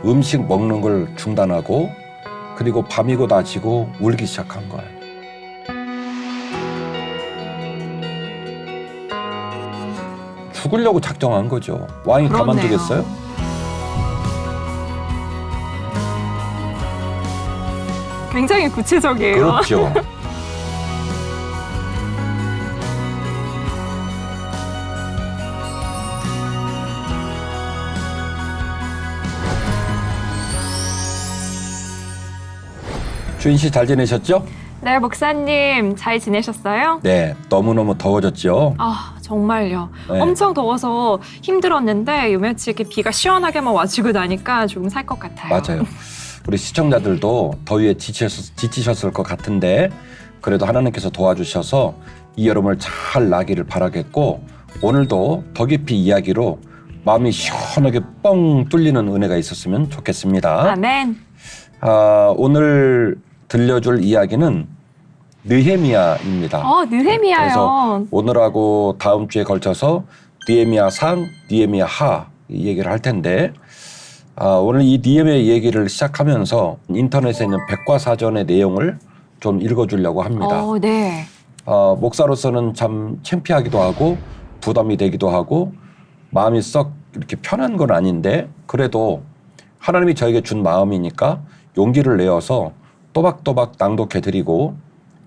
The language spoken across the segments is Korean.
음식 먹는 걸 중단하고 그리고 밤이고 낮이고 울기 시작한 거예요. 죽으려고 작정한 거죠. 왕이 그렇네요. 가만두겠어요? 굉장히 구체적이에요. 그렇죠. 주인 씨 잘 지내셨죠? 네, 목사님 잘 지내셨어요? 네, 너무너무 더워졌죠? 아, 정말요. 네. 엄청 더워서 힘들었는데 요 며칠 이렇게 비가 시원하게만 와주고 나니까 조금 살 것 같아요. 맞아요. 우리 시청자들도 더위에 지치셨을 것 같은데 그래도 하나님께서 도와주셔서 이 여름을 잘 나기를 바라겠고 오늘도 더 깊이 이야기로 마음이 시원하게 뻥 뚫리는 은혜가 있었으면 좋겠습니다. 아멘. 오늘 들려줄 이야기는 느헤미야입니다. 느헤미야요. 그래서 오늘하고 다음 주에 걸쳐서 느헤미야 상, 느헤미야 하 이 얘기를 할 텐데 오늘 이 느헤미야 얘기를 시작하면서 인터넷에 있는 백과사전의 내용을 좀 읽어주려고 합니다. 네. 목사로서는 참 창피하기도 하고 부담이 되기도 하고 마음이 썩 이렇게 편한 건 아닌데 그래도 하나님이 저에게 준 마음이니까 용기를 내어서 또박또박 낭독해드리고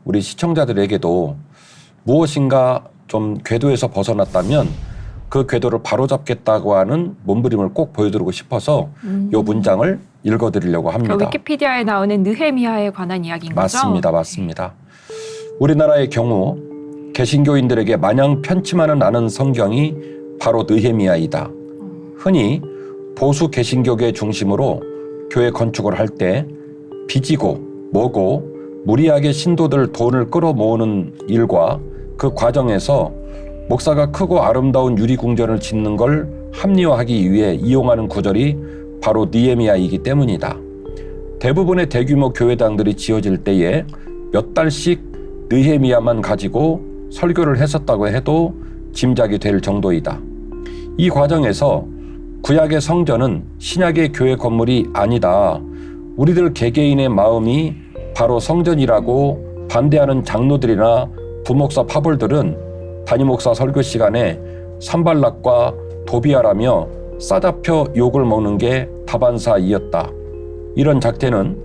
우리 시청자들에게도 무엇인가 좀 궤도에서 벗어났다면 그 궤도를 바로잡겠다고 하는 몸부림을 꼭 보여드리고 싶어서 이 문장을 읽어드리려고 합니다. 그 위키피디아에 나오는 느헤미야에 관한 이야기인 거죠? 맞습니다. 우리나라의 경우 개신교인들에게 마냥 편치만은 않은 성경이 바로 느헤미야이다. 흔히 보수 개신교계 중심으로 교회 건축을 할 때 빚이고 뭐고 무리하게 신도들 돈을 끌어모으는 일과 그 과정에서 목사가 크고 아름다운 유리궁전을 짓는 걸 합리화하기 위해 이용하는 구절이 바로 느헤미야이기 때문이다. 대부분의 대규모 교회당들이 지어질 때에 몇 달씩 느헤미야만 가지고 설교를 했었다고 해도 짐작이 될 정도이다. 이 과정에서 구약의 성전은 신약의 교회 건물이 아니다. 우리들 개개인의 마음이 바로 성전이라고 반대하는 장로들이나 부목사 파벌들은 담임목사 설교 시간에 산발락과 도비아라며 싸잡혀 욕을 먹는 게 다반사이었다. 이런 작태는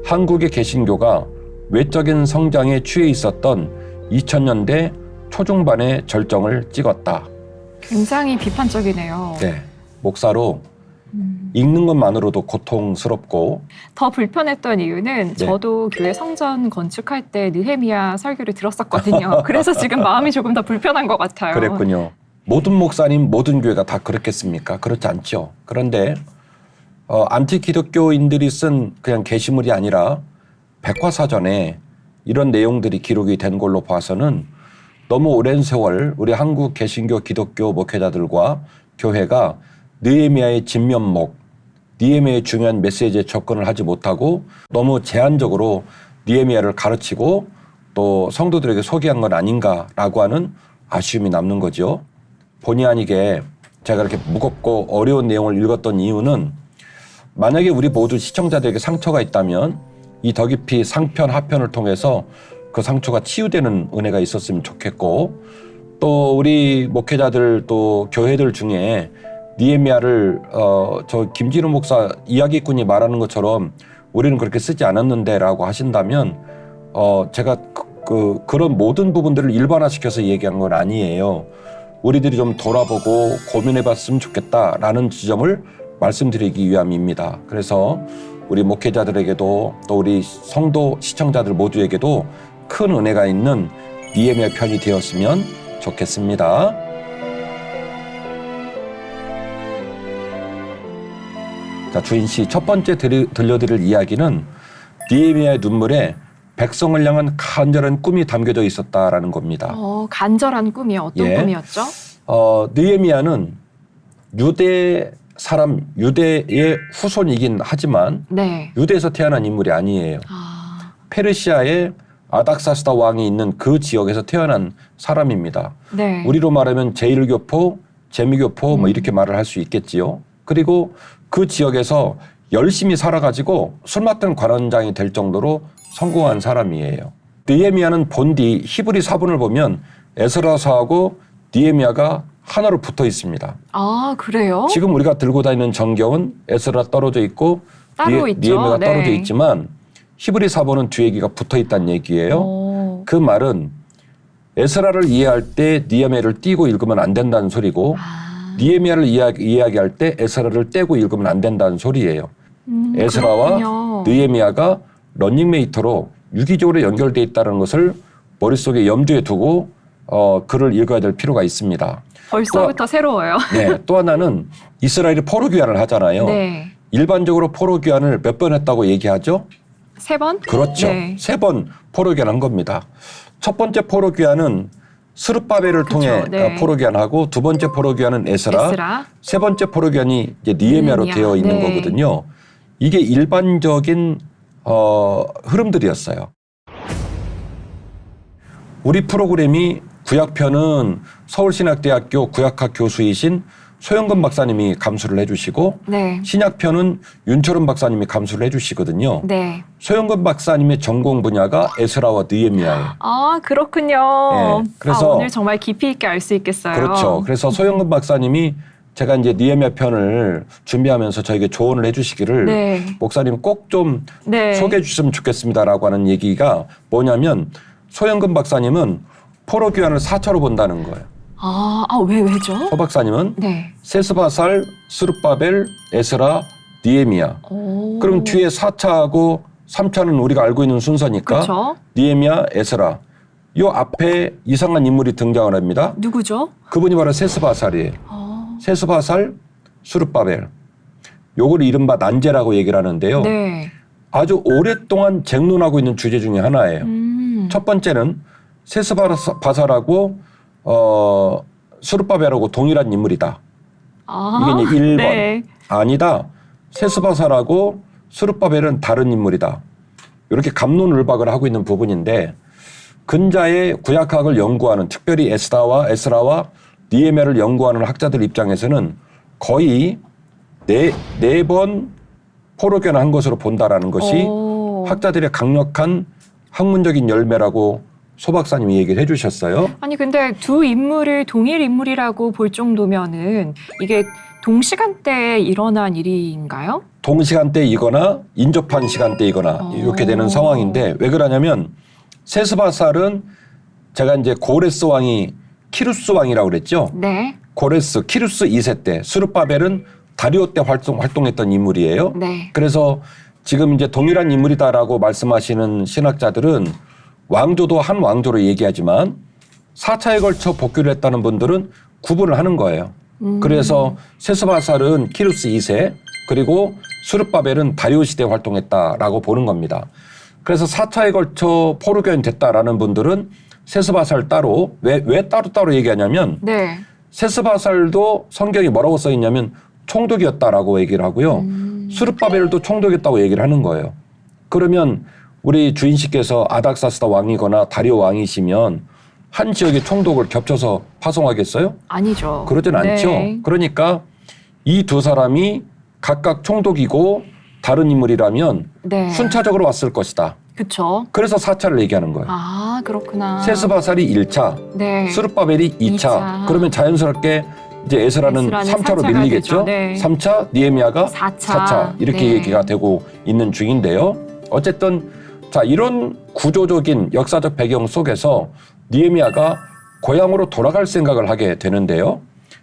한국의 개신교가 외적인 성장에 취해 있었던 2000년대 초중반의 절정을 찍었다. 굉장히 비판적이네요. 네, 목사로 읽는 것만으로도 고통스럽고 더 불편했던 이유는 네. 저도 교회 성전 건축할 때 느헤미야 설교를 들었었거든요. 그래서 지금 마음이 조금 더 불편한 것 같아요. 그랬군요. 모든 목사님, 모든 교회가 다 그렇겠습니까? 그렇지 않죠. 그런데 안티 기독교인들이 쓴 그냥 게시물이 아니라 백과사전에 이런 내용들이 기록이 된 걸로 봐서는 너무 오랜 세월 우리 한국 개신교 기독교 목회자들과 교회가 느헤미야의 진면목, 느헤미야의 중요한 메시지에 접근을 하지 못하고 너무 제한적으로 느헤미야를 가르치고 또 성도들에게 소개한 건 아닌가라고 하는 아쉬움이 남는 거죠. 본의 아니게 제가 이렇게 무겁고 어려운 내용을 읽었던 이유는 만약에 우리 모두 시청자들에게 상처가 있다면 이 더 깊이 상편 하편을 통해서 그 상처가 치유되는 은혜가 있었으면 좋겠고 또 우리 목회자들 또 교회들 중에 느헤미야를 저 김진우 목사 이야기꾼이 말하는 것처럼 우리는 그렇게 쓰지 않았는데라고 하신다면 제가 그런 모든 부분들을 일반화시켜서 얘기한 건 아니에요. 우리들이 좀 돌아보고 고민해봤으면 좋겠다라는 지점을 말씀드리기 위함입니다. 그래서 우리 목회자들에게도 또 우리 성도 시청자들 모두에게도 큰 은혜가 있는 느헤미야 편이 되었으면 좋겠습니다. 자, 주인 씨, 첫 번째 들려드릴 이야기는 느헤미야의 눈물에 백성을 향한 간절한 꿈이 담겨져 있었다라는 겁니다. 간절한 꿈이요? 어떤 꿈이었죠? 느헤미야는 유대의 후손이긴 하지만 네. 유대에서 태어난 인물이 아니에요. 페르시아의 아닥사스다 왕이 있는 그 지역에서 태어난 사람입니다. 네. 우리로 말하면 제1교포, 재미교포 뭐 이렇게 말을 할 수 있겠지요. 그리고 그 지역에서 열심히 살아가지고 술 맡은 관원장이 될 정도로 성공한 사람이에요. 느헤미야는 본디 히브리 사본을 보면 에스라서하고 느헤미야가 하나로 붙어 있습니다. 아, 그래요? 지금 우리가 들고 다니는 정경은 에스라 떨어져 있고 따로 있죠. 느헤미야가 네. 떨어져 있지만 히브리 사본은 뒤에 기가 붙어 있다는 얘기예요. 오. 그 말은 에스라를 이해할 때 느헤미야를 띄고 읽으면 안 된다는 소리고 느헤미야를 이야기할 때 에스라를 떼고 읽으면 안 된다는 소리예요. 에스라와 그렇군요. 느헤미야가 런닝메이터로 유기적으로 연결되어 있다는 것을 머릿속에 염두에 두고 글을 읽어야 될 필요가 있습니다. 벌써부터 새로워요. 네, 또 하나는 이스라엘이 포로 귀환을 하잖아요. 네. 일반적으로 포로 귀환을 몇 번 했다고 얘기하죠? 3번? 그렇죠. 네. 3번 포로 귀환한 겁니다. 첫 번째 포로 귀환은 스룹바벨을 그쵸, 통해 네. 포로 귀환하고 두 번째 포로 귀환은 에스라. 세 번째 포로 귀환이 이제 느헤미야로 느헤미야. 되어 있는 네. 거거든요. 이게 일반적인 흐름들이었어요. 우리 프로그램이 구약편은 서울신학대학교 구약학 교수이신 소영근 박사님이 감수를 해주시고 네. 신약편은 윤철원 박사님이 감수를 해주시거든요. 네. 소영근 박사님의 전공 분야가 에스라와 느헤미야예요. 아, 그렇군요. 네, 그래서- 오늘 정말 깊이 있게 알 수 있겠어요. 그렇죠. 그래서 소영근 박사님이 제가 이제 느헤미야 편을 준비하면서 저에게 조언을 해주시기를 네. 목사님 꼭 좀 네. 소개해 주셨으면 좋겠습니다라고 하는 얘기가 뭐냐면 소영근 박사님은 포로 귀환을 4차로 본다는 거예요. 왜죠? 소 박사님은 네. 세스바살, 스룹바벨, 에스라, 느헤미야. 오. 그럼 뒤에 4차하고 3차는 우리가 알고 있는 순서니까 그쵸? 느헤미야, 에스라. 요 앞에 이상한 인물이 등장을 합니다. 누구죠? 그분이 바로 세스바살이에요. 세스바살, 스룹바벨. 요걸 이른바 난제라고 얘기를 하는데요. 네. 아주 오랫동안 쟁론하고 있는 주제 중에 하나예요. 첫 번째는 세스바살하고 스룹바벨하고 동일한 인물이다. 이게 이제 1번. 네. 아니다. 세스바살하고 스룹바벨은 다른 인물이다. 이렇게 갑론을박을 하고 있는 부분인데 근자의 구약학을 연구하는 특별히 에스라와 느헤미야를 연구하는 학자들 입장에서는 거의 네 번 포로 귀환한 것으로 본다라는 것이 오. 학자들의 강력한 학문적인 열매라고 소 박사님이 얘기를 해주셨어요. 아니 근데 두 인물을 동일 인물이라고 볼 정도면은 이게 동시간대에 일어난 일인가요? 동시간대이거나 인접한 시간대이거나 이렇게 되는 상황인데 왜 그러냐면 세스바살은 제가 이제 고레스 왕이 키루스 왕이라고 그랬죠. 네. 고레스 키루스 2세 때 스룹바벨은 다리오 때 활동했던 인물이에요. 네. 그래서 지금 이제 동일한 인물이다라고 말씀하시는 신학자들은 왕조도 한 왕조로 얘기하지만 4차에 걸쳐 복귀를 했다는 분들은 구분을 하는 거예요. 그래서 세스바살은 키루스 2세 그리고 스룹바벨은 다리오 시대에 활동했다라고 보는 겁니다. 그래서 4차에 걸쳐 포로 귀환이 됐다라는 분들은 세스바살 따로 왜 따로 얘기하냐면 네. 세스바살도 성경이 뭐라고 써 있냐면 총독이었다라고 얘기를 하고요. 스룹바벨도 총독이었다고 얘기를 하는 거예요. 그러면 우리 주인씨께서 아닥사스다 왕이거나 다리오 왕이시면 한 지역의 총독을 겹쳐서 파송하겠어요? 아니죠. 그러진 않죠. 네. 그러니까 이 두 사람이 각각 총독이고 다른 인물이라면 네. 순차적으로 왔을 것이다. 그쵸. 그래서 4차를 얘기하는 거예요. 아, 그렇구나. 세스바살이 1차, 네. 스룹바벨이 2차. 2차. 그러면 자연스럽게 이제 에스라는 에스라는 3차로 3차가 밀리겠죠. 되죠. 네. 3차, 느헤미야가 4차. 4차 이렇게 네. 얘기가 되고 있는 중인데요. 어쨌든 자 이런 구조적인 역사적 배경 속에서 느헤미야가 고향으로 돌아갈 생각을 하게 되는데요.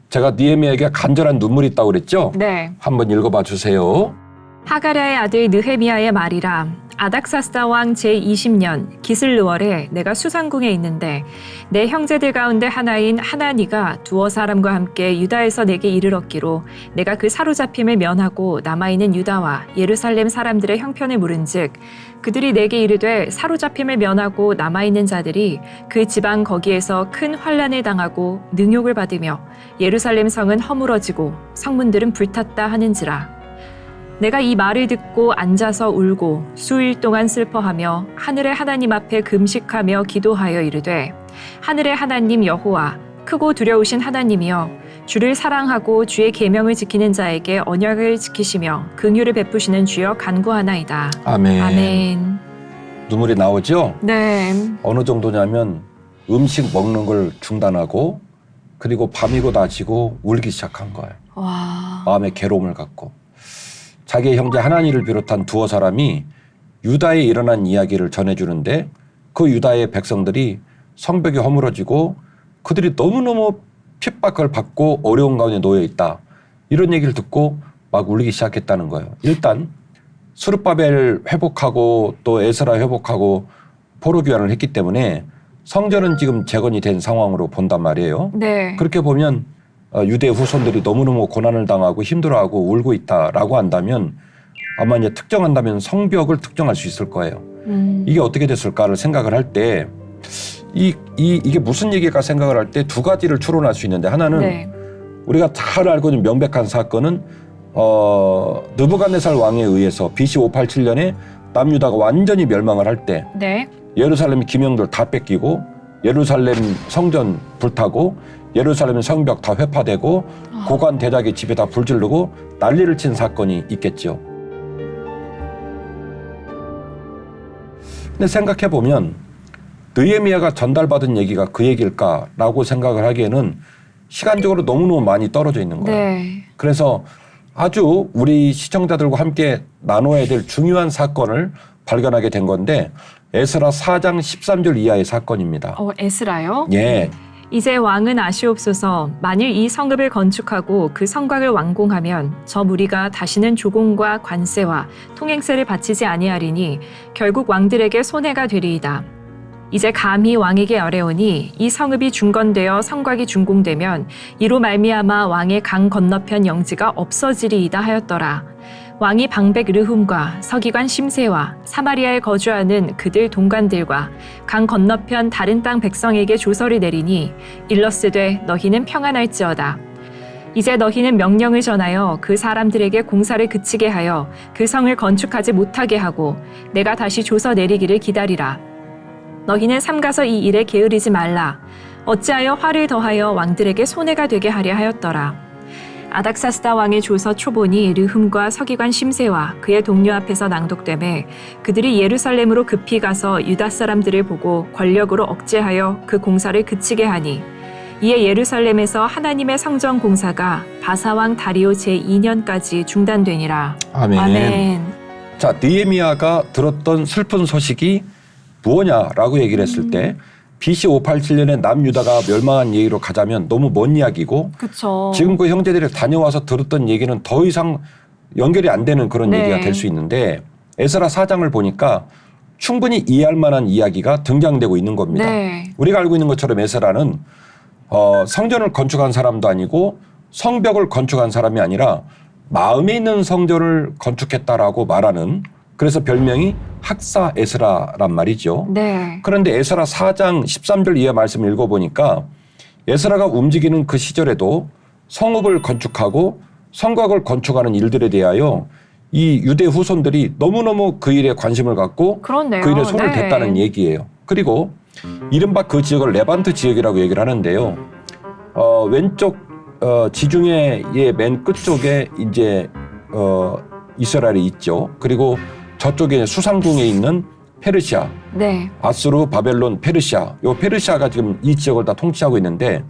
제가 느헤미야에게 간절한 눈물이 있다고 그랬죠. 네. 한번 읽어봐 주세요. 하가랴의 아들 느헤미야의 말이라. 아닥사스다 왕 제20년 기슬르월에 내가 수상궁에 있는데 내 형제들 가운데 하나인 하나니가 두어 사람과 함께 유다에서 내게 이르렀기로 내가 그 사로잡힘을 면하고 남아있는 유다와 예루살렘 사람들의 형편을 물은즉 그들이 내게 이르되 사로잡힘을 면하고 남아있는 자들이 그 지방 거기에서 큰 환난을 당하고 능욕을 받으며 예루살렘 성은 허물어지고 성문들은 불탔다 하는지라. 내가 이 말을 듣고 앉아서 울고 수일 동안 슬퍼하며 하늘의 하나님 앞에 금식하며 기도하여 이르되 하늘의 하나님 여호와 크고 두려우신 하나님이여 주를 사랑하고 주의 계명을 지키는 자에게 언약을 지키시며 긍휼을 베푸시는 주여 간구하나이다. 아멘. 아멘. 눈물이 나오죠? 네. 어느 정도냐면 음식 먹는 걸 중단하고 그리고 밤이고 낮이고 울기 시작한 거예요. 와. 마음의 괴로움을 갖고. 자기의 형제 하나니를 비롯한 두어 사람이 유다에 일어난 이야기를 전해주는데 그 유다의 백성들이 성벽이 허물어지고 그들이 너무너무 핍박을 받고 어려운 가운데 놓여 있다. 이런 얘기를 듣고 막 울기 시작했다는 거예요. 일단 스룹바벨 회복하고 또 에스라 회복하고 포로 귀환을 했기 때문에 성전은 지금 재건이 된 상황으로 본단 말이에요. 네. 그렇게 보면 유대 후손들이 너무너무 고난을 당하고 힘들어하고 울고 있다라고 한다면 아마 이제 특정한다면 성벽을 특정할 수 있을 거예요. 이게 어떻게 됐을까를 생각을 할 때 이게 무슨 얘기일까 생각을 할 때 두 가지를 추론할 수 있는데 하나는 네. 우리가 잘 알고 있는 명백한 사건은 느부갓네살 왕에 의해서 BC 587년에 남유다가 완전히 멸망을 할 때 네. 예루살렘 기명들 다 뺏기고 예루살렘 성전 불타고 예루살렘 성벽 다 회파되고 고관 대작의 집에 다 불지르고 난리를 친 사건이 있겠죠. 근데 생각해 보면 느헤미야가 전달받은 얘기가 그 얘기일까라고 생각을 하기에는 시간적으로 너무너무 많이 떨어져 있는 거예요. 네. 그래서 아주 우리 시청자들과 함께 나눠야 될 중요한 사건을 발견하게 된 건데 에스라 4장 13절 이하의 사건입니다. 에스라요? 예. 이제 왕은 아시옵소서. 만일 이 성읍을 건축하고 그 성곽을 완공하면 저 무리가 다시는 조공과 관세와 통행세를 바치지 아니하리니 결국 왕들에게 손해가 되리이다. 이제 감히 왕에게 아뢰오니 이 성읍이 중건되어 성곽이 준공되면 이로 말미암아 왕의 강 건너편 영지가 없어지리이다 하였더라. 왕이 방백 르훔과 서기관 심세와 사마리아에 거주하는 그들 동관들과 강 건너편 다른 땅 백성에게 조서를 내리니 일러스되 너희는 평안할지어다. 이제 너희는 명령을 전하여 그 사람들에게 공사를 그치게 하여 그 성을 건축하지 못하게 하고 내가 다시 조서 내리기를 기다리라. 너희는 삼가서 이 일에 게으르지 말라. 어찌하여 화를 더하여 왕들에게 손해가 되게 하려 하였더라. 아닥사스다 왕의 조서 초본이 르훔과 서기관 심세와 그의 동료 앞에서 낭독되매 그들이 예루살렘으로 급히 가서 유다 사람들을 보고 권력으로 억제하여 그 공사를 그치게 하니 이에 예루살렘에서 하나님의 성전 공사가 바사왕 다리오 제2년까지 중단되니라. 아멘. 아멘. 자, 느헤미야가 들었던 슬픈 소식이 무엇냐라고 얘기를 했을 때 BC 587년에 남유다가 멸망한 얘기로 가자면 너무 먼 이야기고 그렇죠. 지금 그 형제들이 다녀와서 들었던 얘기는 더 이상 연결이 안 되는 그런 네. 얘기가 될 수 있는데 에스라 4장을 보니까 충분히 이해할 만한 이야기가 등장되고 있는 겁니다. 네. 우리가 알고 있는 것처럼 에스라는 성전을 건축한 사람도 아니고 성벽을 건축한 사람이 아니라 마음에 있는 성전을 건축했다라고 말하는 그래서 별명이 학사 에스라란 말이죠. 네. 그런데 에스라 4장 13절 이하 말씀을 읽어보니까 에스라가 움직이는 그 시절에도 성읍을 건축하고 성곽을 건축하는 일들에 대하여 이 유대 후손들이 너무너무 그 일에 관심을 갖고 그렇네요. 그 일에 손을 네. 댔다는 얘기예요. 그리고 이른바 그 지역을 레반트 지역이라고 얘기를 하는데요. 왼쪽 지중해의 맨 끝쪽에 이제 이스라엘이 있죠. 그리고 저쪽에 수상궁에 있는 페르시아, 네. 아수르, 바벨론, 페르시아. 요 페르시아가 지금 이 지역을 다 통치하고 있는데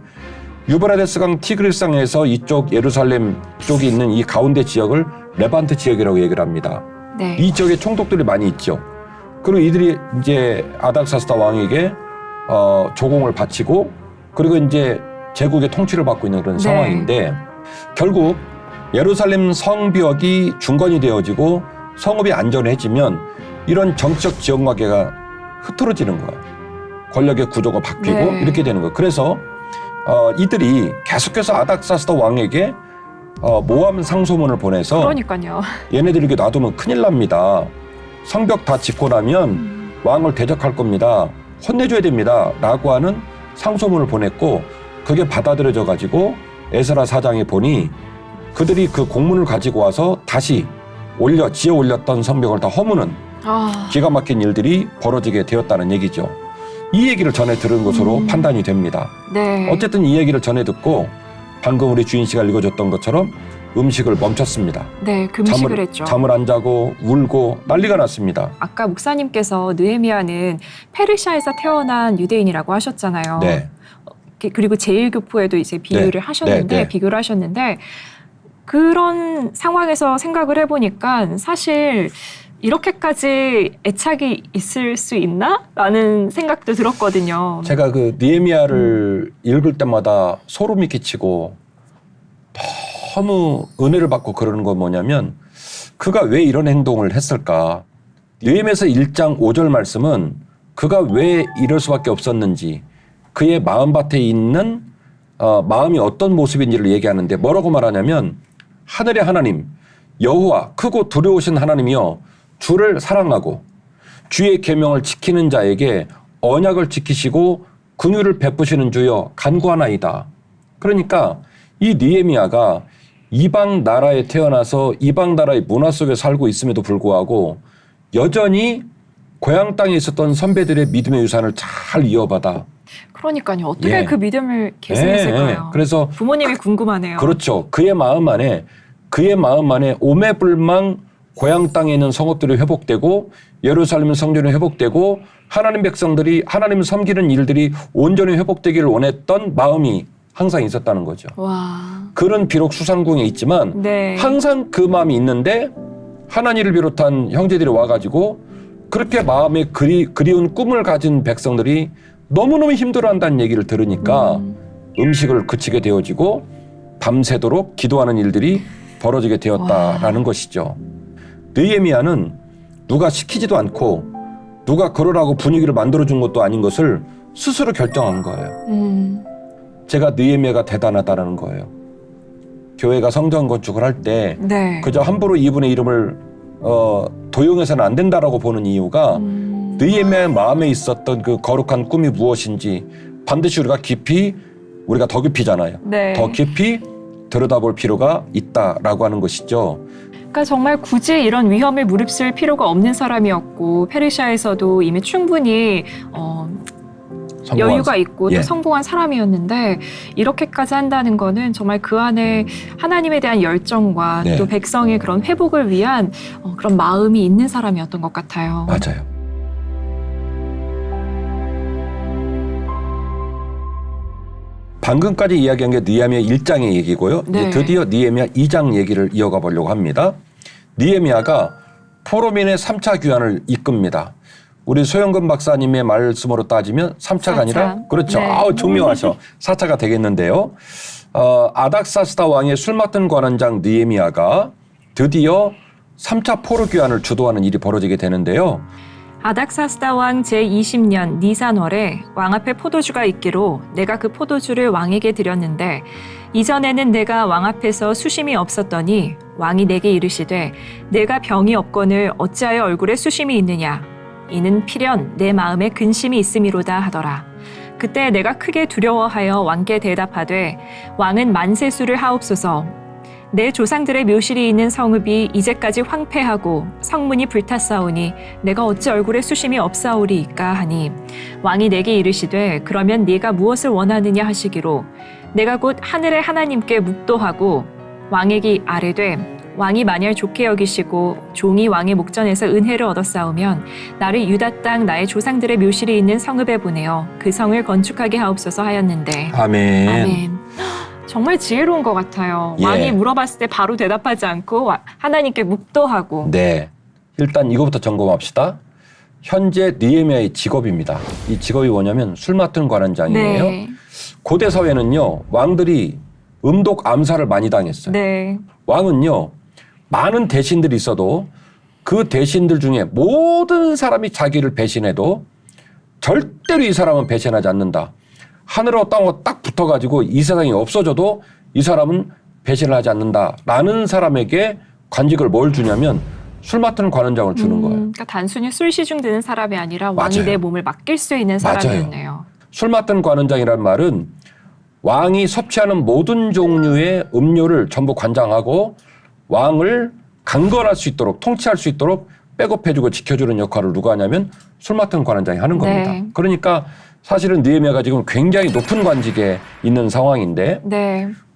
유브라데스강 티그리스강에서 이쪽 예루살렘 쪽에 있는 이 가운데 지역을 레반트 지역이라고 얘기를 합니다. 네. 이 지역에 총독들이 많이 있죠. 그리고 이들이 이제 아닥사스다 왕에게 조공을 바치고 그리고 이제 제국의 통치를 받고 있는 그런 네. 상황인데 결국 예루살렘 성벽이 중건이 되어지고 성읍이 안전해지면 이런 정치적 지역마개가 흐트러지는 거예요. 권력의 구조가 바뀌고 네. 이렇게 되는 거예요. 그래서 이들이 계속해서 아닥사스다 왕에게 모함 상소문을 보내서 그러니까요. 얘네들 이렇게 놔두면 큰일 납니다. 성벽 다 짓고 나면 왕을 대적할 겁니다. 혼내줘야 됩니다. 라고 하는 상소문을 보냈고 그게 받아들여져 가지고 에스라 4장에 보니 그들이 그 공문을 가지고 와서 다시 지어 올렸던 성벽을 다 허무는 기가 막힌 일들이 벌어지게 되었다는 얘기죠. 이 얘기를 전해 들은 것으로 판단이 됩니다. 네. 어쨌든 이 얘기를 전해 듣고 방금 우리 주인 씨가 읽어줬던 것처럼 음식을 멈췄습니다. 네, 금식을 했죠. 잠을 안 자고 울고 난리가 났습니다. 아까 목사님께서 느헤미야는 페르시아에서 태어난 유대인이라고 하셨잖아요. 네. 그리고 제1교포에도 이제 비유를 하셨는데 네. 비교를 하셨는데 그런 상황에서 생각을 해보니까 사실 이렇게까지 애착이 있을 수 있나? 라는 생각도 들었거든요. 제가 그 느헤미야를 읽을 때마다 소름이 끼치고 너무 은혜를 받고 그러는 건 뭐냐면 그가 왜 이런 행동을 했을까? 느헤미야서 1장 5절 말씀은 그가 왜 이럴 수밖에 없었는지 그의 마음밭에 있는 마음이 어떤 모습인지를 얘기하는데 뭐라고 말하냐면 하늘의 하나님 여호와 크고 두려우신 하나님이여 주를 사랑하고 주의 계명을 지키는 자에게 언약을 지키시고 긍휼을 베푸시는 주여 간구하나이다. 그러니까 이 느헤미야가 이방 나라에 태어나서 이방 나라의 문화 속에 살고 있음에도 불구하고 여전히 고향 땅에 있었던 선배들의 믿음의 유산을 잘 이어받아. 그러니까요. 어떻게 그 믿음을 계승했을까요? 그래서 부모님이 궁금하네요. 그렇죠. 그의 마음 안에 오매불망 고향 땅에 있는 성읍들이 회복되고 예루살렘 성전이 회복되고 하나님 백성들이 하나님을 섬기는 일들이 온전히 회복되기를 원했던 마음이 항상 있었다는 거죠. 와. 그는 비록 수상궁에 있지만 네. 항상 그 마음이 있는데 하나님을 비롯한 형제들이 와가지고 그렇게 마음에 그리운 꿈을 가진 백성들이 너무너무 힘들어한다는 얘기를 들으니까 음식을 그치게 되어지고 밤새도록 기도하는 일들이 벌어지게 되었다라는 것이죠. 느헤미야는 누가 시키지도 않고 누가 그러라고 분위기를 만들어준 것도 아닌 것을 스스로 결정한 거예요. 제가 느헤미야가 대단하다는 거예요. 교회가 성전 건축을 할 때 네. 그저 함부로 이분의 이름을 도용해서는 안 된다라고 보는 이유가 느헤미야의 마음에 있었던 그 거룩한 꿈이 무엇인지 반드시 우리가 더 깊이잖아요. 네. 더 깊이 들여다볼 필요가 있다라고 하는 것이죠. 그러니까 정말 굳이 이런 위험을 무릅쓸 필요가 없는 사람이었고 페르시아에서도 이미 충분히 여유가 있고 또 성공한 사람이었는데 이렇게까지 한다는 거는 정말 그 안에 하나님에 대한 열정과 또 백성의 그런 회복을 위한 그런 마음이 있는 사람이었던 것 같아요. 맞아요. 방금까지 이야기한 게 느헤미야 1장의 얘기고요. 이제 드디어 느헤미야 2장 얘기를 이어가 보려고 합니다. 느헤미야가 포로민의 3차 귀환을 이끕니다. 우리 소영근 박사님의 말씀으로 따지면 3차가 아니라 그렇죠. 네. 총명하셔. 4차가 되겠는데요. 아닥사스다 왕의 술 맡은 관원장 느헤미야가 드디어 3차 포로 귀환을 주도하는 일이 벌어지게 되는데요. 아닥사스다 왕 제20년 니산월에 왕 앞에 포도주가 있기로 내가 그 포도주를 왕에게 드렸는데 이전에는 내가 왕 앞에서 수심이 없었더니 왕이 내게 이르시되 내가 병이 없거늘 어찌하여 얼굴에 수심이 있느냐 이는 필연 내 마음에 근심이 있음이로다 하더라. 그때 내가 크게 두려워하여 왕께 대답하되 왕은 만세수를 하옵소서. 내 조상들의 묘실이 있는 성읍이 이제까지 황폐하고 성문이 불탔사오니 내가 어찌 얼굴에 수심이 없사오리이까 하니 왕이 내게 이르시되 그러면 네가 무엇을 원하느냐 하시기로 내가 곧 하늘의 하나님께 묵도하고 왕에게 아뢰되 왕이 만일 좋게 여기시고 종이 왕의 목전에서 은혜를 얻었사오면 나를 유다 땅 나의 조상들의 묘실이 있는 성읍에 보내어 그 성을 건축하게 하옵소서 하였는데 아멘. 아멘. 정말 지혜로운 것 같아요. 왕이 물어봤을 때 바로 대답하지 않고 하나님께 묵도하고. 네. 일단 이거부터 점검합시다. 현재 느헤미야의 직업입니다. 이 직업이 뭐냐면 술 맡은 관원장이에요. 네. 고대 사회는요. 왕들이 음독 암살을 많이 당했어요. 네. 왕은요. 많은 대신들이 있어도 그 대신들 중에 모든 사람이 자기를 배신해도 절대로 이 사람은 배신하지 않는다. 하늘하고 땅하고 딱 붙어가지고 이 세상이 없어져도 이 사람은 배신을 하지 않는다라는 사람에게 관직을 뭘 주냐면 술 맡은 관원장을 주는 거예요. 그러니까 단순히 술 시중 드는 사람이 아니라 왕이 맞아요. 내 몸을 맡길 수 있는 사람이었네요. 술 맡은 관원장이라는 말은 왕이 섭취하는 모든 종류의 음료를 전부 관장하고 왕을 강건할 수 있도록 통치할 수 있도록 백업해주고 지켜주는 역할을 누가 하냐면 술 맡은 관원장이 하는 겁니다. 네. 그러니까 사실은 느헤미야가 지금 굉장히 높은 관직에 있는 상황인데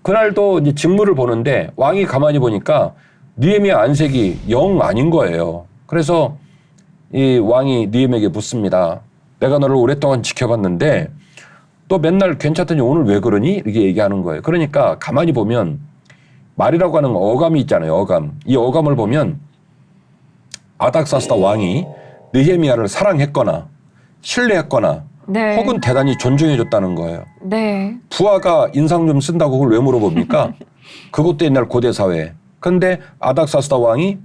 그날도 이제 직무를 보는데 왕이 가만히 보니까 느헤미야 안색이 영 아닌 거예요. 그래서 이 왕이 느헤미야에게 묻습니다. 내가 너를 오랫동안 지켜봤는데 또 맨날 괜찮더니 오늘 왜 그러니? 이렇게 얘기하는 거예요. 그러니까 가만히 보면 말이라고 하는 어감이 있잖아요. 어감. 이 어감을 보면 아닥사스다 왕이 느헤미야를 사랑했거나 신뢰했거나 네. 혹은 대단히 존중해줬다는 거예요. 네. 부하가 인상 좀 쓴다고 그걸 왜 물어봅니까? 그것도 옛날 고대 사회. 근데 아닥사스다 왕이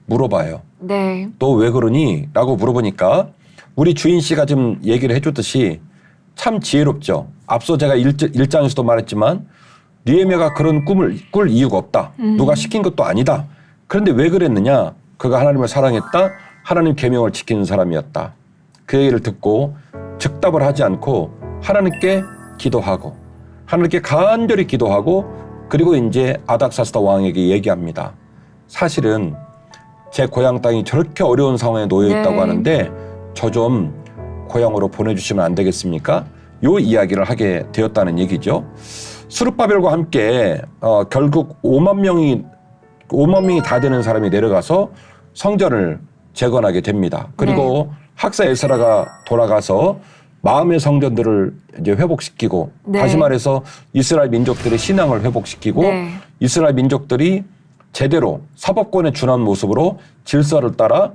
물어봐요. 네. 너 왜 그러니? 라고 물어보니까 우리 주인 씨가 좀 얘기를 해줬듯이 참 지혜롭죠. 앞서 제가 1장에서도 말했지만 느헤미야가 그런 꿈을 꿀 이유가 없다. 누가 시킨 것도 아니다. 그런데 왜 그랬느냐? 그가 하나님을 사랑했다. 하나님 계명을 지키는 사람이었다. 그 얘기를 듣고 즉답을 하지 않고 하나님께 기도하고 하나님께 간절히 기도하고 그리고 이제 아닥사스다 왕에게 얘기합니다. 사실은 제 고향 땅이 저렇게 어려운 상황에 놓여 있다고 네. 하는데 저 좀 고향으로 보내주시면 안 되겠습니까? 요 이야기를 하게 되었다는 얘기죠. 스룹바벨과 함께 결국 5만 명이 다 되는 사람이 내려가서 성전을 재건하게 됩니다. 그리고 학사 에스라가 돌아가서 마음의 성전들을 이제 회복시키고 네. 다시 말해서 이스라엘 민족들의 신앙을 회복시키고 네. 이스라엘 민족들이 제대로 사법권에 준한 모습으로 질서를 따라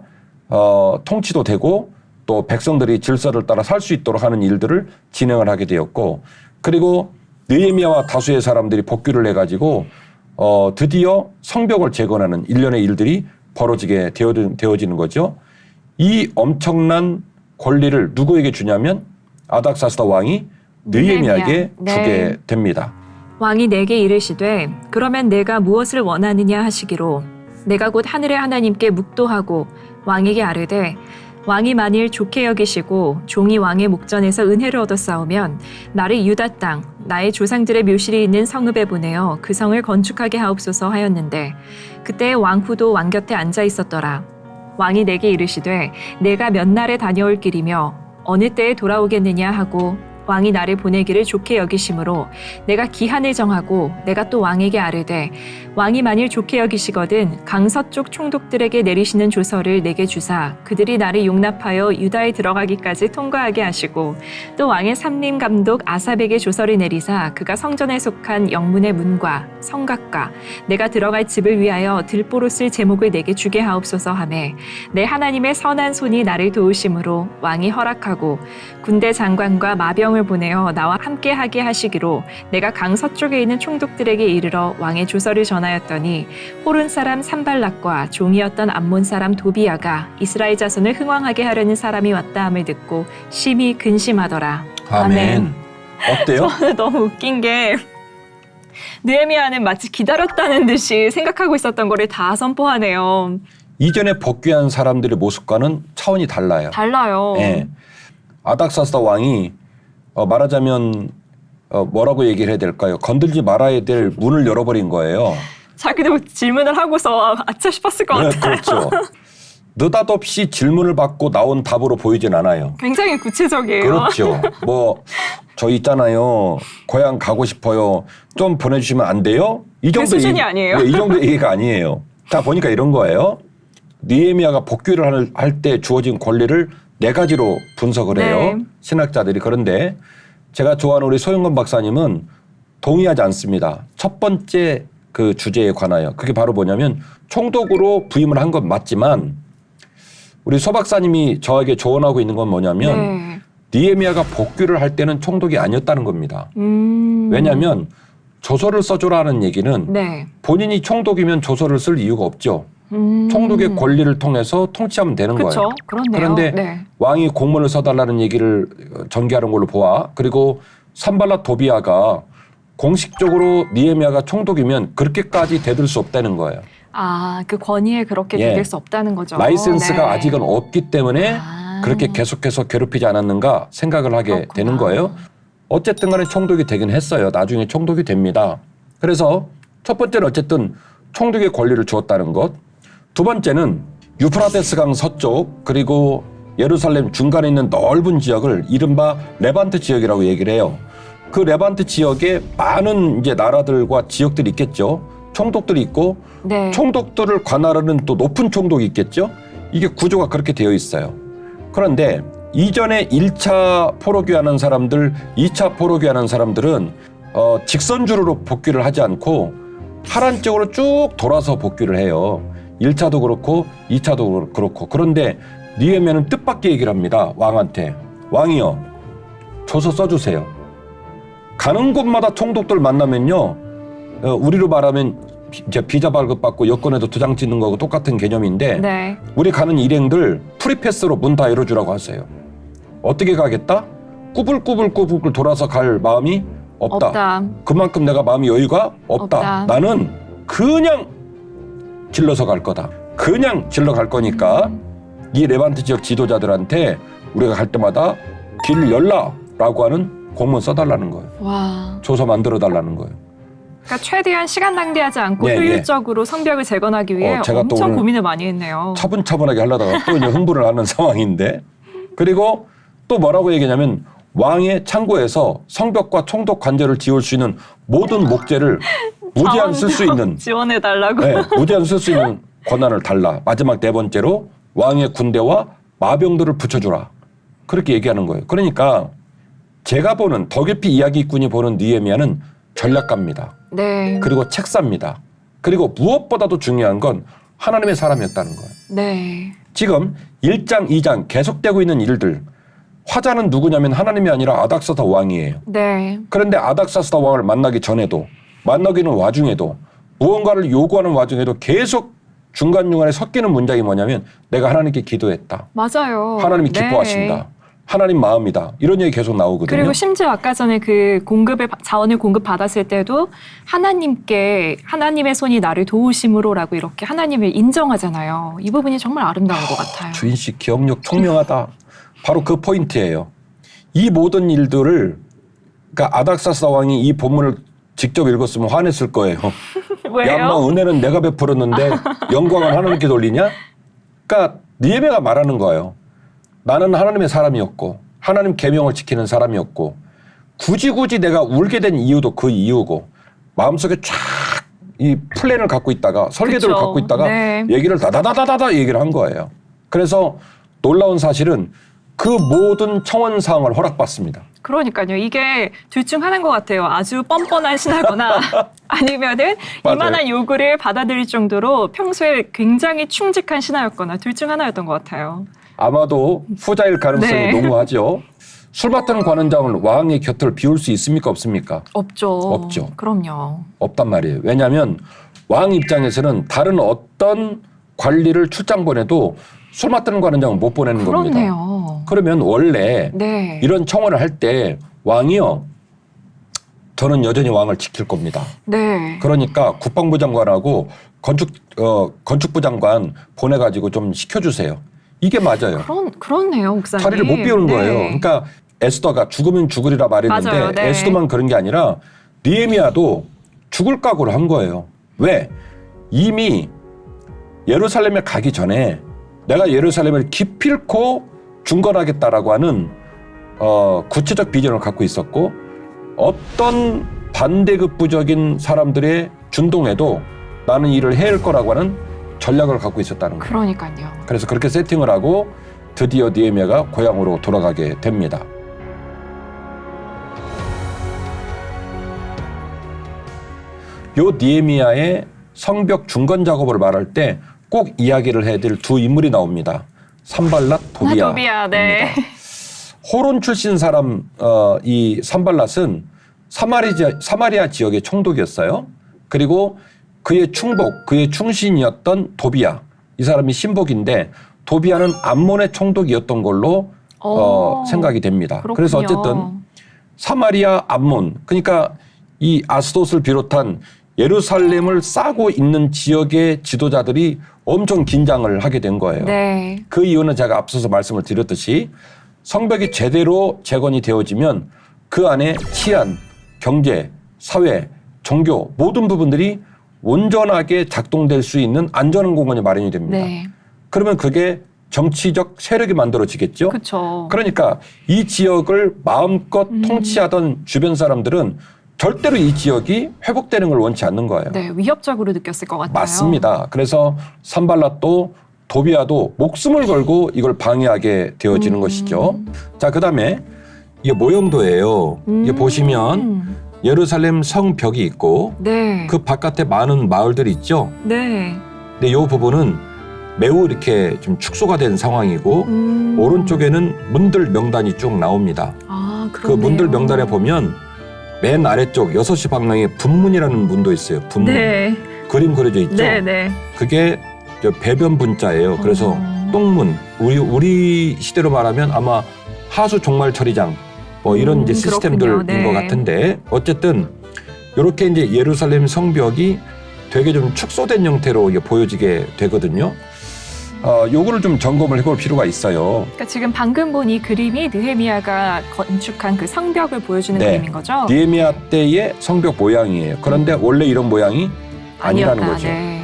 통치도 되고 또 백성들이 질서를 따라 살 수 있도록 하는 일들을 진행을 하게 되었고 그리고 느헤미야와 다수의 사람들이 복귀를 해가지고 드디어 성벽을 재건하는 일련의 일들이 벌어지게 되어지는 거죠. 이 엄청난 권리를 누구에게 주냐면 아닥사스다 왕이 느헤미야에게 네. 주게 됩니다. 왕이 내게 이르시되 그러면 내가 무엇을 원하느냐 하시기로 내가 곧 하늘의 하나님께 묵도하고 왕에게 아뢰되 왕이 만일 좋게 여기시고 종이 왕의 목전에서 은혜를 얻었사오면 나를 유다 땅 나의 조상들의 묘실이 있는 성읍에 보내어 그 성을 건축하게 하옵소서 하였는데 그때 왕후도 왕 곁에 앉아 있었더라. 왕이 내게 이르시되 내가 몇 날에 다녀올 길이며 어느 때에 돌아오겠느냐 하고 왕이 나를 보내기를 좋게 여기심으로 내가 기한을 정하고 내가 또 왕에게 아뢰되 왕이 만일 좋게 여기시거든 강서쪽 총독들에게 내리시는 조서를 내게 주사 그들이 나를 용납하여 유다에 들어가기까지 통과하게 하시고 또 왕의 삼림 감독 아삽에게 조서를 내리사 그가 성전에 속한 영문의 문과 성곽과 내가 들어갈 집을 위하여 들보로 쓸 제목을 내게 주게 하옵소서 하매 내 하나님의 선한 손이 나를 도우심으로 왕이 허락하고 군대 장관과 마병을 보내어 나와 함께 하게 하시기로 내가 강서쪽에 있는 총독들에게 이르러 왕의 조서를 전하였더니 호른 사람 산발락과 종이었던 암몬 사람 도비야가 이스라엘 자손을 흥왕하게 하려는 사람이 왔다 함을 듣고 심히 근심하더라. 아멘. 어때요? 저는 너무 웃긴 게 느헤미야는 마치 기다렸다는 듯이 생각하고 있었던 거를 다 선포하네요. 이전에 복귀한 사람들의 모습과는 차원이 달라요. 달라요. 네. 아닥사스다 왕이 말하자면 뭐라고 얘기를 해야 될까요? 건들지 말아야 될 문을 열어버린 거예요. 자기도 질문을 하고서 아차 싶었을 것 같아요. 그렇죠. 느닷없이 질문을 받고 나온 답으로 보이진 않아요. 굉장히 구체적이에요. 그렇죠. 저 있잖아요. 고향 가고 싶어요. 좀 보내주시면 안 돼요? 이 정도 수준이 아니에요. 네, 이 정도 얘기가 아니에요. 자, 보니까 이런 거예요. 느헤미야가 복귀를 할 때 주어진 권리를 4가지로 분석을 해요. 네. 신학자들이. 그런데 제가 좋아하는 우리 소영건 박사님은 동의하지 않습니다. 첫 번째 그 주제에 관하여. 그게 바로 뭐냐면 총독으로 부임을 한 건 맞지만 우리 소 박사님이 저에게 조언하고 있는 건 뭐냐면 네. 느헤미야가 복귀를 할 때는 총독이 아니었다는 겁니다. 왜냐하면 조서를 써줘라는 얘기는 네. 본인이 총독이면 조서를 쓸 이유가 없죠. 총독의 권리를 통해서 통치하면 되는 그쵸? 거예요. 그렇네요. 그런데 네. 왕이 공문을 써달라는 얘기를 전개하는 걸로 보아. 그리고 산발락 도비야가 공식적으로 느헤미야가 총독이면 그렇게까지 대들 수 없다는 거예요. 아, 그 권위에 그렇게 예. 대들 수 없다는 거죠. 라이센스가 네. 아직은 없기 때문에 그렇게 계속해서 괴롭히지 않았는가 생각을 하게 그렇구나. 되는 거예요. 어쨌든 간에 총독이 되긴 했어요. 나중에 총독이 됩니다. 그래서 첫 번째는 어쨌든 총독의 권리를 주었다는 것. 두 번째는 유프라테스강 서쪽 그리고 예루살렘 중간에 있는 넓은 지역을 이른바 레반트 지역이라고 얘기를 해요. 그 레반트 지역에 많은 이제 나라들과 지역들이 있겠죠. 총독들이 있고 네. 총독들을 관할하는 또 높은 총독이 있겠죠. 이게 구조가 그렇게 되어 있어요. 그런데 이전에 1차 포로귀환한 사람들, 2차 포로귀환한 사람들은 직선주로로 복귀를 하지 않고 하란 쪽으로 쭉 돌아서 복귀를 해요. 1차도 그렇고 2차도 그렇고. 그런데 느헤미야는 뜻밖의 얘기를 합니다. 왕한테. 왕이여, 조서 써주세요. 가는 곳마다 총독들 만나면요. 우리로 말하면 이제 비자 발급받고 여권에도 도장 찍는 거하고 똑같은 개념인데 네. 우리 가는 일행들 프리패스로 문 다 열어주라고 하세요. 어떻게 가겠다? 꾸불꾸불 돌아서 갈 마음이 없다. 그만큼 내가 마음이 여유가 없다. 나는 그냥 질러서 갈 거다. 그냥 질러 갈 거니까 이 레반트 지역 지도자들한테 우리가 갈 때마다 길 열라라고 하는 공문 써달라는 거예요. 와. 조서 만들어 달라는 거예요. 그러니까 최대한 시간 낭비하지 않고 네, 효율적으로 성벽을 재건하기 위해 제가 또 엄청 오늘 고민을 많이 했네요. 차분차분하게 하려다가 또 이제 흥분을 하는 상황인데 그리고 또 뭐라고 얘기하냐면 왕의 창고에서 성벽과 총독 관제를 지을 수 있는 모든 목재를 무제한 쓸 수 있는 지원해달라고. 네, 무제한 쓸 수 있는 권한을 달라. 마지막 네 번째로 왕의 군대와 마병들을 붙여주라. 그렇게 얘기하는 거예요. 그러니까 제가 보는 더 깊이 이야기꾼이 보는 느헤미야는 전략가입니다. 네. 그리고 책사입니다. 그리고 무엇보다도 중요한 건 하나님의 사람이었다는 거예요. 네. 지금 1장, 2장 계속되고 있는 일들. 화자는 누구냐면 하나님이 아니라 아닥사스다 왕이에요. 네. 그런데 아닥사스다 왕을 만나기 전에도 만나기는 와중에도 무언가를 요구하는 와중에도 계속 중간중간에 섞이는 문장이 뭐냐면 내가 하나님께 기도했다. 맞아요. 하나님이 네. 기뻐하신다. 하나님 마음이다. 이런 얘기 계속 나오거든요. 그리고 심지어 아까 전에 그 자원을 공급받았을 때도 하나님께 하나님의 손이 나를 도우심으로라고 이렇게 하나님을 인정하잖아요. 이 부분이 정말 아름다운 것 같아요. 주인 씨 기억력 총명하다. 바로 그 포인트예요. 이 모든 일들을 그러니까 아닥사스다 왕이 이 본문을 직접 읽었으면 화냈을 거예요. 왜요? 야, 마 은혜는 내가 베풀었는데 영광은 하나님께 돌리냐? 그러니까 느헤미야가 말하는 거예요. 나는 하나님의 사람이었고 하나님 계명을 지키는 사람이었고 굳이 내가 울게 된 이유도 그 이유고 마음속에 쫙 이 플랜을 갖고 있다가 설계도를 그쵸. 갖고 있다가 네. 얘기를 다다다다다 얘기를 한 거예요. 그래서 놀라운 사실은 그 모든 청원 사항을 허락받습니다. 그러니까요. 이게 둘 중 하나인 것 같아요. 아주 뻔뻔한 신하거나 아니면은 맞아요. 이만한 요구를 받아들일 정도로 평소에 굉장히 충직한 신하였거나 둘 중 하나였던 것 같아요. 아마도 후자일 가능성이 네. 농후하죠. 술 맡은 관원장을 왕의 곁을 비울 수 있습니까? 없습니까? 없죠. 없죠. 그럼요. 없단 말이에요. 왜냐하면 왕 입장에서는 다른 어떤 관리를 출장 보내도 술 맡은 관원장은 못 보내는 겁니다. 그렇네요. 그러면 원래 네. 이런 청원을 할 때 왕이요. 저는 여전히 왕을 지킬 겁니다. 네. 그러니까 국방부 장관하고 건축부 장관 보내가지고 좀 시켜주세요. 이게 맞아요. 그렇네요, 목사님. 자리를 못 비우는 네. 거예요. 그러니까 에스더가 죽으면 죽으리라 말했는데 맞아요. 네. 에스더만 그런 게 아니라 느헤미야도 죽을 각오를 한 거예요. 왜? 이미 예루살렘에 가기 전에 내가 예루살렘을 기필코 중건하겠다라고 하는 구체적 비전을 갖고 있었고 어떤 반대급부적인 사람들의 준동에도 나는 이를 해낼 거라고 하는 전략을 갖고 있었다는 거예요. 그러니까요. 그래서 그렇게 세팅을 하고 드디어 느헤미야가 고향으로 돌아가게 됩니다. 요 느헤미야의 성벽 중건 작업을 말할 때 꼭 이야기를 해야 될 두 인물이 나옵니다. 산발랏, 도비야. 도비야, 네. 호론 출신 사람 이 산발랏은 사마리아 지역의 총독이었어요. 그리고 그의 충복, 그의 충신이었던 도비야. 이 사람이 신복인데 도비야는 암몬의 총독이었던 걸로 생각이 됩니다. 그렇군요. 그래서 어쨌든 사마리아, 암몬, 그러니까 이 아스돗을 비롯한 예루살렘을 싸고 있는 지역의 지도자들이 엄청 긴장을 하게 된 거예요. 네. 그 이유는 제가 앞서서 말씀을 드렸듯이 성벽이 제대로 재건이 되어지면 그 안에 치안, 경제, 사회, 종교 모든 부분들이 온전하게 작동될 수 있는 안전한 공간이 마련이 됩니다. 네. 그러면 그게 정치적 세력이 만들어지겠죠. 그렇죠. 그러니까 이 지역을 마음껏 통치하던 주변 사람들은 절대로 이 지역이 회복되는 걸 원치 않는 거예요. 네, 위협적으로 느꼈을 것 같아요. 맞습니다. 그래서 산발랏도 도비아도 목숨을 걸고 이걸 방해하게 되어지는 것이죠. 자, 그다음에 이게 모형도예요. 이게 보시면 예루살렘 성벽이 있고 네. 그 바깥에 많은 마을들이 있죠. 네. 근데 이 부분은 매우 이렇게 좀 축소가 된 상황이고 오른쪽에는 문들 명단이 쭉 나옵니다. 아, 그 그렇네요. 문들 명단에 보면 맨 아래쪽 6시 방향에 분문이라는 문도 있어요. 분문. 네. 그림 그려져 있죠. 네, 네. 그게 저 배변 분자예요. 그래서 똥문. 우리 시대로 말하면 아마 하수 종말 처리장 뭐 이런 이제 시스템들인 그렇군요. 네. 것 같은데 어쨌든 이렇게 이제 예루살렘 성벽이 되게 좀 축소된 형태로 이게 보여지게 되거든요. 요거를 좀 점검을 해볼 필요가 있어요. 그러니까 지금 방금 본 이 그림이 느헤미야가 건축한 그 성벽을 보여주는 네. 그림인 거죠? 느헤미야 때의 성벽 모양이에요. 그런데 원래 이런 모양이 아니라는 아니었다. 거죠. 네.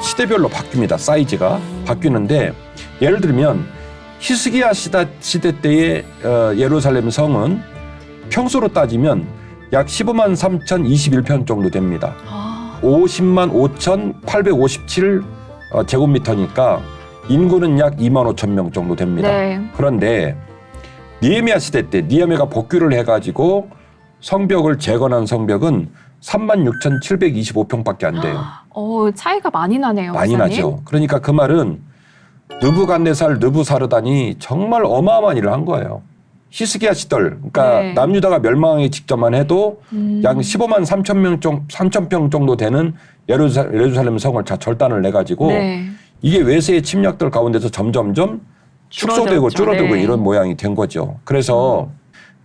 시대별로 바뀝니다. 사이즈가 바뀌는데 예를 들면 히스기야 시대 때의 예루살렘 성은 평소로 따지면 약 15만 3,021편 정도 됩니다. 50만 5,857 제곱미터니까 인구는 약 2만 5천 명 정도 됩니다. 네. 그런데 느헤미야 시대 때 느헤미야가 복귀를 해가지고 성벽을 재건한 성벽은 36,725평밖에 안 돼요. 차이가 많이 나네요. 많이 목사님. 나죠. 그러니까 그 말은 느부갓네살 느부사르단이 정말 어마어마한 일을 한 거예요. 히스기야 시절, 그러니까 네. 남유다가 멸망하기 직전만 해도 약 15만 3천 평 정도 되는 예루살렘 성을 절단을 해가지고 네. 이게 외세의 침략들 가운데서 점점점 축소되고 줄어들었죠. 줄어들고 네. 이런 모양이 된 거죠. 그래서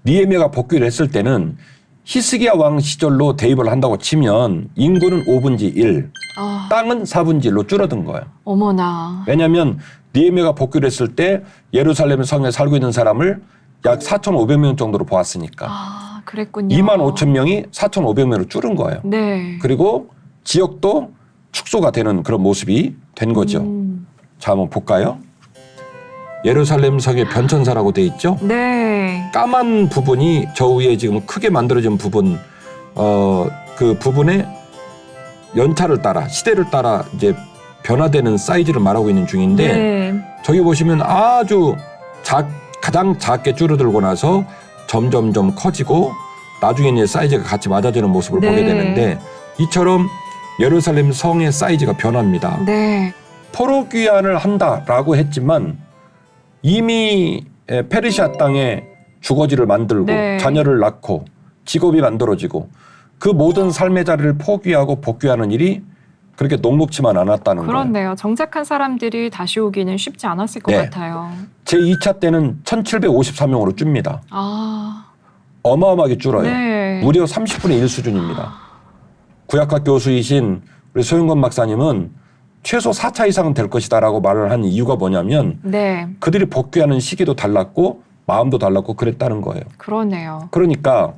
느헤미야가 복귀를 했을 때는 히스기야 왕 시절로 대입을 한다고 치면 인구는 5분의 1, 땅은 4분의 1로 줄어든 거예요. 어머나. 왜냐하면 느헤미야가 복귀를 했을 때 예루살렘 성에 살고 있는 사람을 약 4,500명 정도로 보았으니까 그랬군요. 2만 5천 명이 4,500명으로 줄은 거예요. 네. 그리고 지역도 축소가 되는 그런 모습이 된 거죠. 자, 한번 볼까요? 예루살렘 성의 변천사라고 돼 있죠? 네. 까만 부분이 저 위에 지금 크게 만들어진 부분, 그 부분에 연차를 따라 시대를 따라 이제 변화되는 사이즈를 말하고 있는 중인데 네. 저기 보시면 아주 가장 작게 줄어들고 나서 점점점 커지고 나중에는 이제 사이즈가 같이 맞아지는 모습을 네. 보게 되는데 이처럼 예루살렘 성의 사이즈가 변합니다. 네. 포로 귀환을 한다라고 했지만 이미 페르시아 땅에 주거지를 만들고 네. 자녀를 낳고 직업이 만들어지고 그 모든 삶의 자리를 포기하고 복귀하는 일이 그렇게 녹록치만 않았다는 거예요. 그렇네요. 정착한 사람들이 다시 오기는 쉽지 않았을 것 네. 같아요. 제2차 때는 1754명으로 줍니다. 어마어마하게 줄어요. 네. 무려 30분의 1 수준입니다. 구약학 교수이신 우리 소윤건 박사님은 최소 4차 이상은 될 것이다라고 말을 한 이유가 뭐냐면 네. 그들이 복귀하는 시기도 달랐고 마음도 달랐고 그랬다는 거예요. 그러네요. 그러니까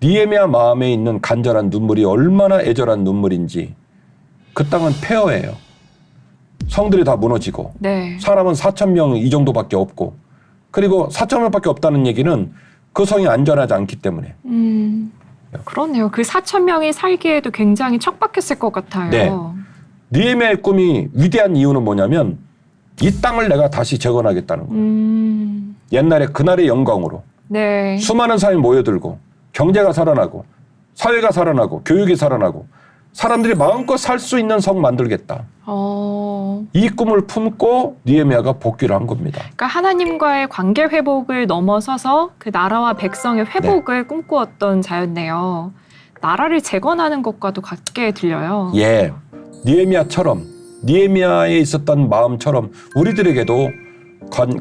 느헤미야 마음에 있는 간절한 눈물이 얼마나 애절한 눈물인지 그 땅은 폐허예요. 성들이 다 무너지고 네. 사람은 4,000명 이 정도밖에 없고 그리고 4,000명밖에 없다는 얘기는 그 성이 안전하지 않기 때문에. 그렇네요. 그 4,000명이 살기에도 굉장히 척박했을 것 같아요. 네. 느헤미야의 꿈이 위대한 이유는 뭐냐면 이 땅을 내가 다시 재건하겠다는 거예요. 옛날에 그날의 영광으로 네. 수많은 사람이 모여들고 경제가 살아나고 사회가 살아나고 교육이 살아나고 사람들이 마음껏 살 수 있는 성 만들겠다. 이 꿈을 품고 느헤미야가 복귀를 한 겁니다. 그러니까 하나님과의 관계 회복을 넘어서서 그 나라와 백성의 회복을 꿈꾸었던 자였네요. 나라를 재건하는 것과도 같게 들려요. 예, 느헤미야처럼 느헤미야에 있었던 마음처럼 우리들에게도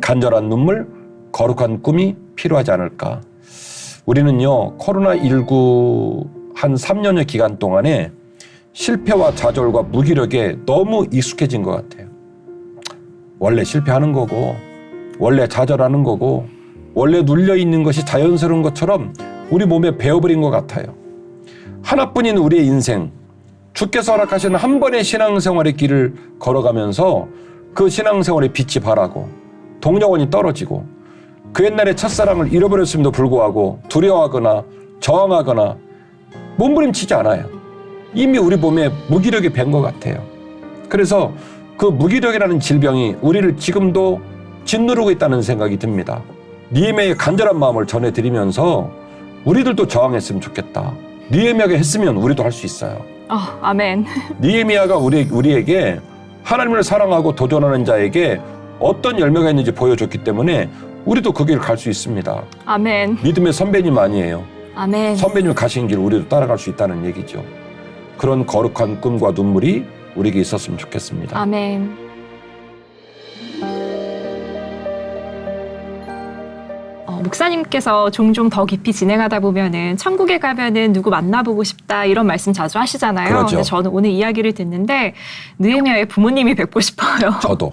간절한 눈물, 거룩한 꿈이 필요하지 않을까. 우리는요 코로나19 한 3년여 기간 동안에 실패와 좌절과 무기력에 너무 익숙해진 것 같아요. 원래 실패하는 거고 원래 좌절하는 거고 원래 눌려있는 것이 자연스러운 것처럼 우리 몸에 배어버린 것 같아요. 하나뿐인 우리의 인생, 주께서 허락하신 한 번의 신앙생활의 길을 걸어가면서 그 신앙생활의 빛이 바라고 동력원이 떨어지고 그 옛날에 첫사랑을 잃어버렸음에도 불구하고 두려워하거나 저항하거나 몸부림치지 않아요. 이미 우리 몸에 무기력이 밴 것 같아요. 그래서 그 무기력이라는 질병이 우리를 지금도 짓누르고 있다는 생각이 듭니다. 느헤미야의 간절한 마음을 전해드리면서 우리들도 저항했으면 좋겠다. 느헤미야가 했으면 우리도 할 수 있어요. 아멘. 느헤미야가 우리에게 하나님을 사랑하고 도전하는 자에게 어떤 열매가 있는지 보여줬기 때문에 우리도 그 길을 갈 수 있습니다. 아멘. 믿음의 선배님 아니에요. 아멘. 선배님 가신 길 우리도 따라갈 수 있다는 얘기죠. 그런 거룩한 꿈과 눈물이 우리에게 있었으면 좋겠습니다. 아멘. 목사님께서 종종 더 깊이 진행하다 보면은 천국에 가면은 누구 만나보고 싶다 이런 말씀 자주 하시잖아요. 그렇죠. 근데 저는 오늘 이야기를 듣는데 느헤미야의 부모님이 뵙고 싶어요. 저도.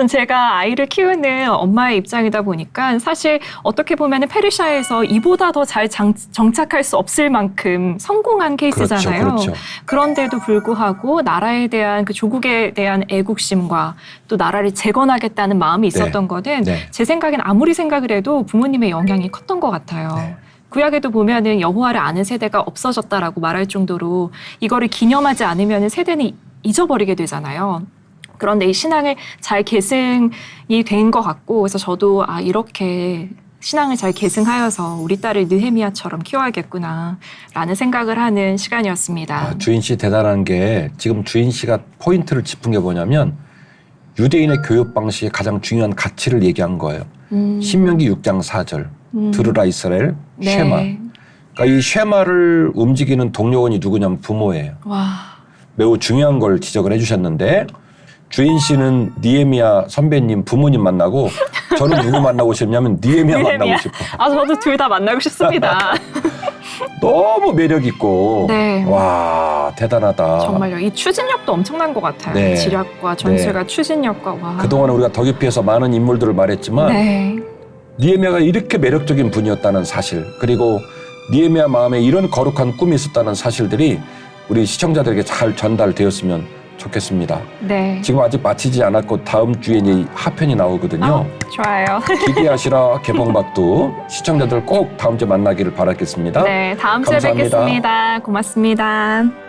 제가 아이를 키우는 엄마의 입장이다 보니까 사실 어떻게 보면은 페르시아에서 이보다 더 잘 정착할 수 없을 만큼 성공한 케이스잖아요. 그렇죠. 그런데도 불구하고 나라에 대한 그 조국에 대한 애국심과 또 나라를 재건하겠다는 마음이 있었던 거는 제 생각엔 아무리 생각을 해도 부모님의 영향이 컸던 것 같아요. 구약에도 보면은 여호와를 아는 세대가 없어졌다라고 말할 정도로 이거를 기념하지 않으면 세대는 잊어버리게 되잖아요. 그런데 이 신앙을 잘 계승이 된 것 같고 그래서 저도 이렇게 신앙을 잘 계승하여서 우리 딸을 느헤미야처럼 키워야겠구나라는 생각을 하는 시간이었습니다. 주인 씨 대단한 게 지금 주인 씨가 포인트를 짚은 게 뭐냐면 유대인의 교육 방식의 가장 중요한 가치를 얘기한 거예요. 신명기 6장 4절 들으라 이스라엘 쉐마. 그러니까 이 쉐마를 움직이는 동력원이 누구냐면 부모예요. 와. 매우 중요한 걸 지적을 해주셨는데 주인 씨는 느헤미야 선배님 부모님 만나고 저는 누구 만나고 싶냐면 느헤미야 만나고 싶어. 저도 둘 다 만나고 싶습니다. 너무 매력 있고 네. 와 대단하다. 정말요. 이 추진력도 엄청난 것 같아요. 네. 지략과 전술과 추진력과 와. 그동안 우리가 더 깊이 해서 많은 인물들을 말했지만 느헤미야가 이렇게 매력적인 분이었다는 사실 그리고 느헤미야 마음에 이런 거룩한 꿈이 있었다는 사실들이 우리 시청자들에게 잘 전달되었으면 좋겠습니다. 네. 지금 아직 마치지 않았고 다음 주에 이제 하편이 나오거든요. 좋아요. 기대하시라 개봉박두 시청자들 꼭 다음 주에 만나기를 바라겠습니다. 네, 다음 주에 감사합니다. 뵙겠습니다. 고맙습니다.